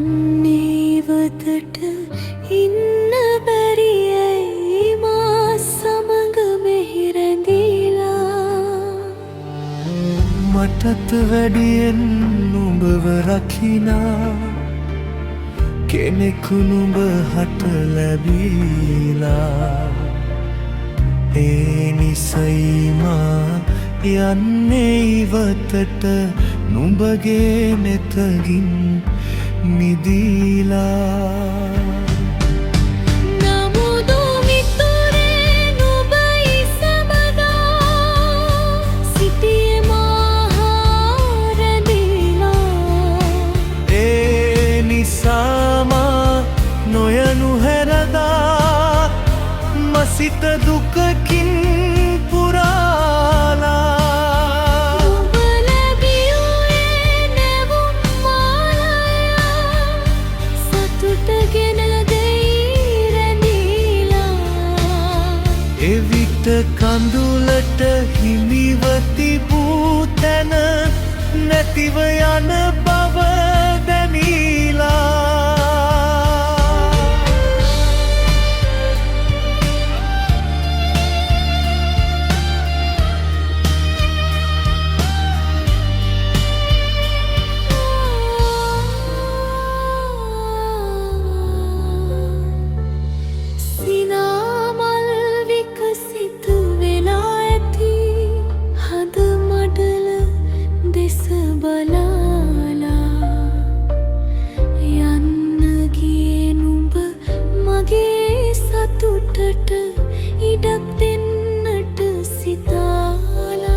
යන්නේ වතට ඉන්න බැරියයි මා සමග මෙහි රැඳිලා මටත් වැඩියෙන් නුඹව රකිනා කෙනෙකු නුඹ හට ලැබීලා ඒ නිසයි මා යන්නේ ඉවතට නුඹගේ නෙතකින් මිදීලා නමුදු මිතුරේ නුඹ ඉසමදා සිටියේ මා හා රැඳිලා ඒ නිසා මා නොයනු හැරදා මසිත දුකකින් පුරාලා එවිට කඳුලට හිමිව තිබූ තැන නැතිව යන බව දැනීලා ඉඩක් දෙන්නට සිතාලා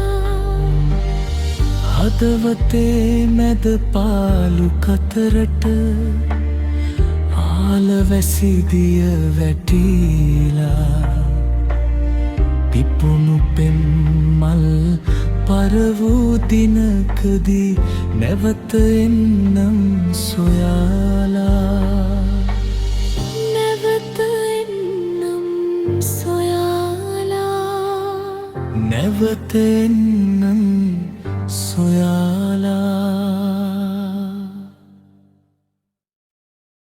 හදවතේ මැද පාලු කතරට ආලවැසිදිය වැටිලා පිපුණු පෙම් මල් පරවූ දිනකදී නැවත එන්නම් සොයාලා නැවත එන්නම් සොයාලා